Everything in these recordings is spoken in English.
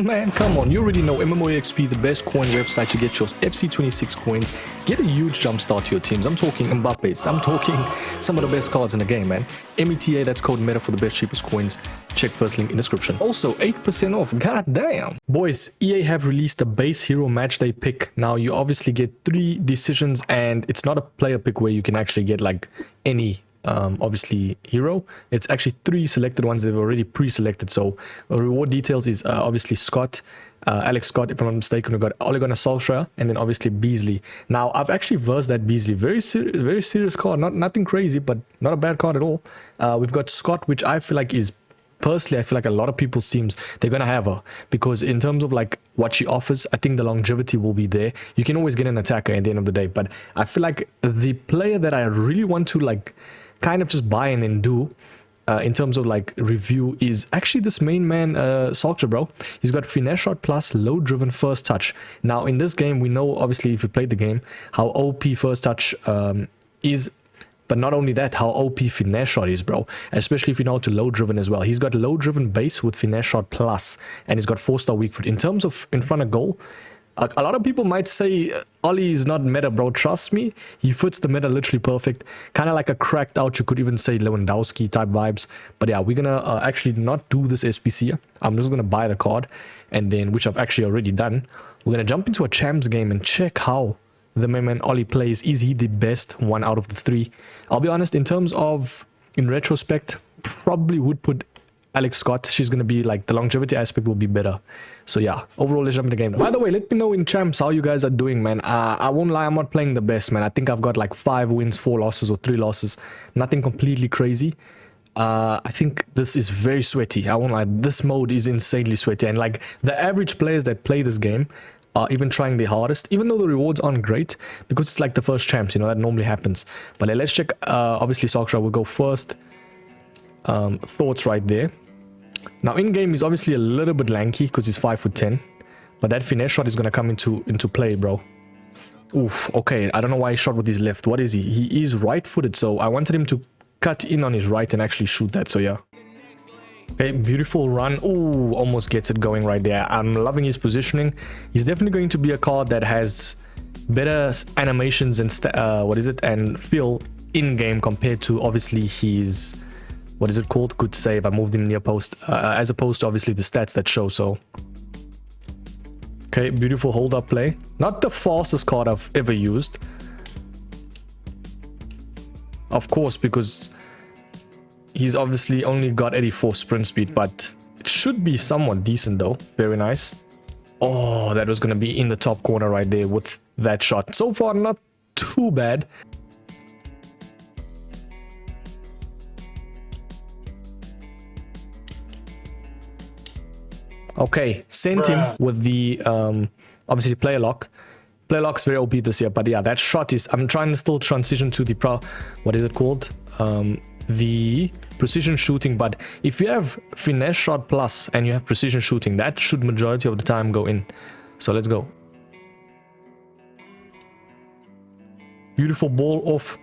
Man, come on, you already know MMOEXP, the best coin website to get your FC26 coins. Get a huge jump start to your teams. I'm talking Mbappe's, I'm talking some of the best cards in the game, man. META, that's code META for the best cheapest coins. Check first link in description. Also, 8% off, god damn. Boys, EA have released a base hero matchday pick. Now, you obviously get 3 decisions, and it's not a player pick where you can actually get like any obviously hero. It's actually 3 selected ones. They've already pre-selected. So reward details is obviously Scott, Alex Scott, if I'm not mistaken. We've got Ole Gunnar Solskjaer, and then obviously Beasley. Now I've actually versed that Beasley. Very serious card. Nothing crazy, but not a bad card at all. We've got Scott, which I feel like is, personally, I feel like a lot of people seems they're gonna have her, because in terms of like what she offers, I think the longevity will be there. You can always get an attacker at the end of the day, but I feel like the player that I really want to like kind of just buy and then do in terms of like review is actually this main man, Solskjaer, bro. He's got finesse shot plus low driven first touch. Now in this game, we know obviously if you played the game how OP first touch is, but not only that, how OP finesse shot is, bro. Especially if you know how to low driven as well. He's got low driven base with finesse shot plus, and he's got 4-star weak foot. In terms of in front of goal, a lot of people might say Ollie is not meta, bro. Trust me, he fits the meta literally perfect. Kind of like a cracked out, you could even say Lewandowski type vibes. But yeah, we're gonna actually not do this SPC. I'm just gonna buy the card, and then, which I've actually already done, we're gonna jump into a champs game and check how the main man Ollie plays. Is he the best one out of the 3? I'll be honest, in terms of, in retrospect, probably would put Alex Scott. She's going to be like, the longevity aspect will be better. So yeah, overall, let's jump in the game. By the way, let me know in champs how you guys are doing, man. I won't lie, I'm not playing the best, man. I think I've got like 5 wins, 4 losses, or 3 losses. Nothing completely crazy. I think this is very sweaty. I won't lie, this mode is insanely sweaty. And like the average players that play this game are even trying their hardest, even though the rewards aren't great, because it's like the first champs, you know, that normally happens. But let's check. Obviously, Solskjaer will go first. Thoughts right there. Now in game he's obviously a little bit lanky because he's 5'10", but that finesse shot is gonna come into play, bro. Oof. Okay, I don't know why he shot with his left. What is he? He is right-footed, so I wanted him to cut in on his right and actually shoot that. So yeah. Okay, beautiful run. Ooh, almost gets it going right there. I'm loving his positioning. He's definitely going to be a card that has better animations and and feel in game compared to obviously his, what is it called? Good save. I moved him near post, as opposed to obviously the stats that show. So okay, beautiful hold up play. Not the fastest card I've ever used, of course, because he's obviously only got 84 sprint speed, but it should be somewhat decent though. Very nice. Oh, that was going to be in the top corner right there with that shot. So far, not too bad. Okay, sent him with the obviously player lock. Player lock's very OP this year, but yeah, that shot is, I'm trying to still transition to the what is it called? The precision shooting. But if you have finesse shot plus and you have precision shooting, that should majority of the time go in. So let's go. Beautiful ball off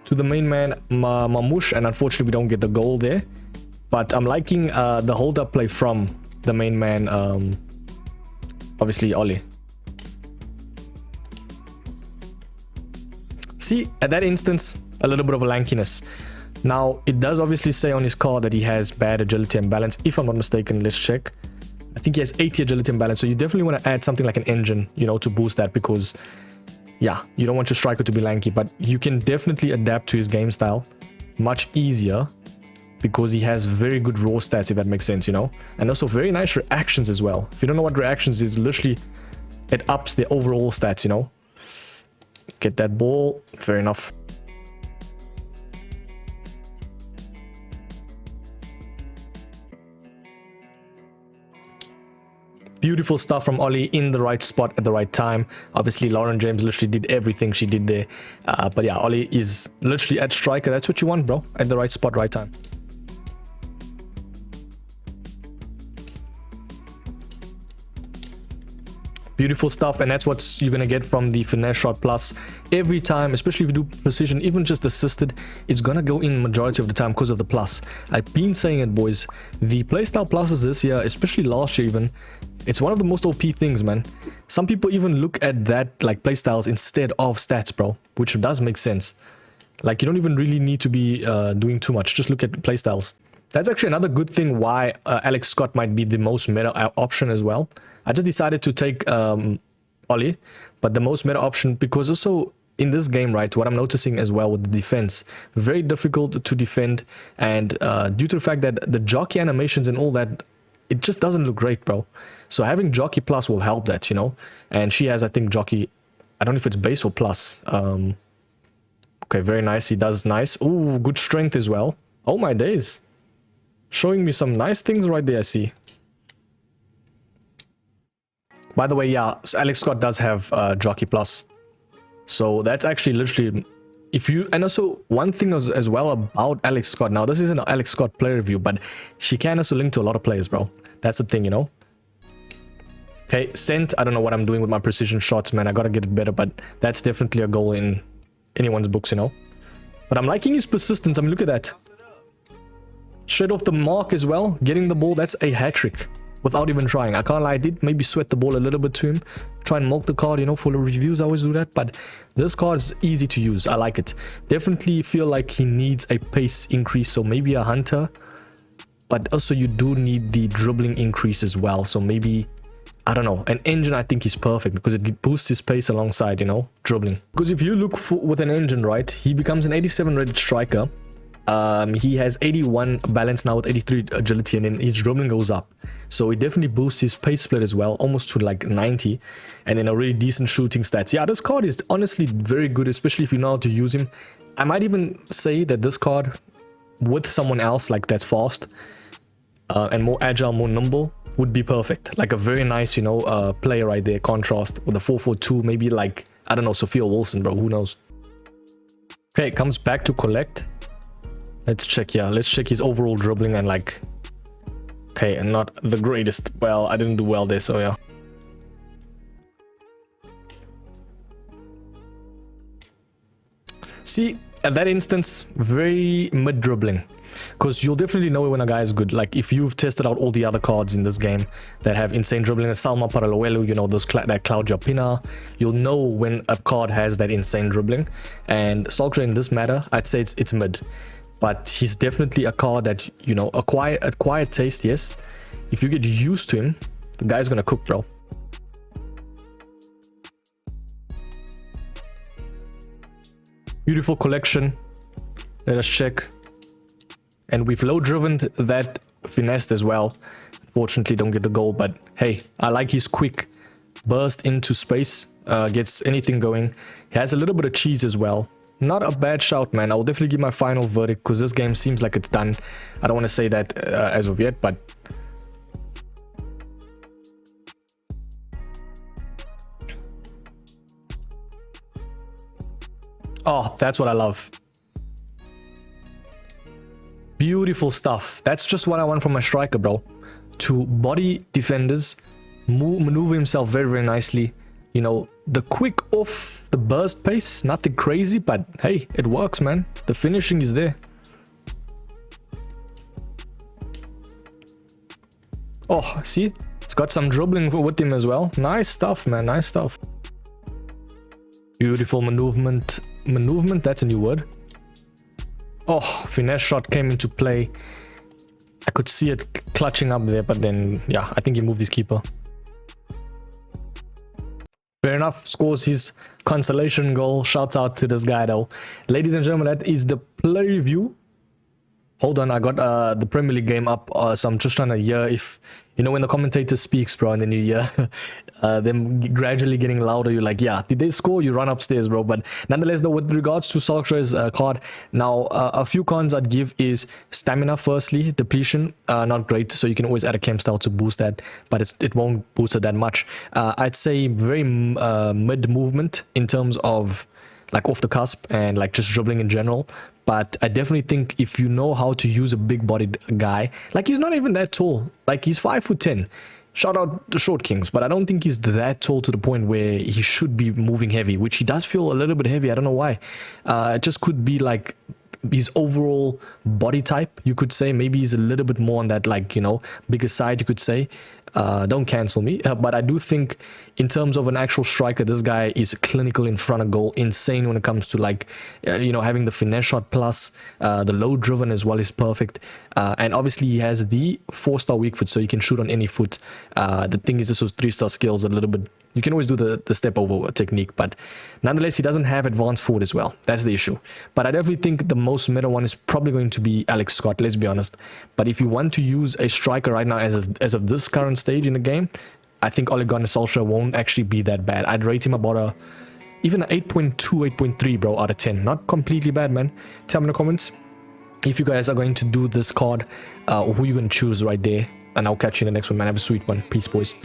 to the main man Mamush, and unfortunately we don't get the goal there, but I'm liking the hold up play from the main man, obviously Ollie. See, at that instance, a little bit of a lankiness. Now, it does obviously say on his card that he has bad agility and balance. If I'm not mistaken, let's check. I think he has 80 agility and balance. So you definitely want to add something like an engine, you know, to boost that, because, yeah, you don't want your striker to be lanky. But you can definitely adapt to his game style much easier, because he has very good raw stats, if that makes sense, you know. And also very nice reactions as well. If you don't know what reactions is, literally, it ups the overall stats, you know. Get that ball. Fair enough. Beautiful stuff from Ollie in the right spot at the right time. Obviously, Lauren James literally did everything she did there. But yeah, Ollie is literally at striker. That's what you want, bro. At the right spot, right time. Beautiful stuff, and that's what you're gonna get from the finesse shot plus every time, especially if you do precision, even just assisted, it's gonna go in majority of the time because of the plus. I've been saying it, boys. The playstyle pluses this year, especially last year even, it's one of the most OP things, man. Some people even look at that like playstyles instead of stats, bro, which does make sense. Like, you don't even really need to be doing too much, just look at playstyles. That's actually another good thing why Alex Scott might be the most meta option as well. I just decided to take Ollie, but the most meta option, because also in this game, right, what I'm noticing as well with the defense, very difficult to defend, and due to the fact that the jockey animations and all that, it just doesn't look great, bro. So having jockey plus will help that, you know. And she has, I think, jockey, I don't know if it's base or plus. Okay, very nice. He does nice. Ooh, good strength as well. Oh my days. Showing me some nice things right there, I see. By the way, yeah, Alex Scott does have jockey plus. So that's actually literally, if you, and also one thing as well about Alex Scott, now this isn't an Alex Scott player review, but she can also link to a lot of players, bro. That's the thing, you know. Okay, scent, I don't know what I'm doing with my precision shots, man. I gotta get it better, but that's definitely a goal in anyone's books, you know. But I'm liking his persistence. I mean, look at that. Straight off the mark as well, getting the ball, that's a hat-trick without even trying. I can't lie, I did maybe sweat the ball a little bit to him, try and milk the card, you know, for the reviews I always do that, but this card is easy to use. I like it. Definitely feel like he needs a pace increase, so maybe a hunter, but also you do need the dribbling increase as well, so maybe, I don't know, an engine I think is perfect because it boosts his pace alongside, you know, dribbling. Because if you look with an engine, right, he becomes an 87 rated striker. He has 81 balance now with 83 agility, and then his dribbling goes up. So it definitely boosts his pace split as well, almost to like 90, and then a really decent shooting stats. Yeah, this card is honestly very good, especially if you know how to use him. I might even say that this card with someone else like that's fast and more agile, more nimble would be perfect. Like a very nice, you know, player right there, contrast with a 4-4-2, maybe like, I don't know, Sophia Wilson, bro, who knows. Okay, it comes back to collect. Let's check, yeah, let's check his overall dribbling and like, okay, and not the greatest. Well, I didn't do well there, so yeah. See, at that instance, very mid dribbling, because you'll definitely know when a guy is good. Like if you've tested out all the other cards in this game that have insane dribbling, Salma Paralowelu, you know, those that Claudia Pina, you'll know when a card has that insane dribbling. And Solskjaer in this matter, I'd say it's mid. But he's definitely a card that, you know, acquired taste, yes. If you get used to him, the guy's gonna cook, bro. Beautiful collection. Let us check. And we've low driven that finessed as well. Fortunately, don't get the goal, but hey, I like his quick burst into space. Gets anything going. He has a little bit of cheese as well. Not a bad shout, man. I'll definitely give my final verdict because this game seems like it's done. I don't want to say that as of yet, but oh, that's what I love. Beautiful stuff. That's just what I want from my striker, bro. To body defenders, maneuver himself very, very nicely. You know, the quick off the burst pace, nothing crazy, but hey, it works, man. The finishing is there. Oh, see? It's got some dribbling with him as well. Nice stuff, man. Nice stuff. Beautiful maneuvement. Maneuvement, that's a new word. Oh, finesse shot came into play. I could see it clutching up there, but then, yeah, I think he moved his keeper. Fair enough, scores his consolation goal. Shouts out to this guy though. Ladies and gentlemen, that is the play review. Hold on, I got the Premier League game up, so I'm just trying to hear if, you know, when the commentator speaks, bro, in the new year, them gradually getting louder, you're like, yeah, did they score? You run upstairs, bro. But nonetheless, though, with regards to Solskjaer's card, now, a few cons I'd give is stamina, firstly, depletion, not great, so you can always add a chem style to boost that, but it won't boost it that much. I'd say very mid movement in terms of, like, off the cusp and, like, just dribbling in general. But I definitely think if you know how to use a big-bodied guy, like he's not even that tall, like he's 5'10", shout out to Short Kings, but I don't think he's that tall to the point where he should be moving heavy, which he does feel a little bit heavy. I don't know why. It just could be like his overall body type, you could say. Maybe he's a little bit more on that, like, you know, bigger side, you could say. Don't cancel me, but I do think in terms of an actual striker, this guy is clinical in front of goal, insane when it comes to, like, you know, having the finesse shot plus the low driven as well is perfect, and obviously he has the 4-star weak foot, so you can shoot on any foot. The thing is, this was 3-star skills a little bit. You can always do the step over technique, but nonetheless he doesn't have advanced forward as well. That's the issue. But I definitely think the most meta one is probably going to be Alex Scott, let's be honest. But if you want to use a striker right now as of this current stage in the game, I think Ole Gunnar Solskjaer won't actually be that bad. I'd rate him about even an 8.2, 8.3, bro, out of 10. Not completely bad, man. Tell me in the comments if you guys are going to do this card, or who you're going to choose right there. And I'll catch you in the next one, man. Have a sweet one. Peace, boys.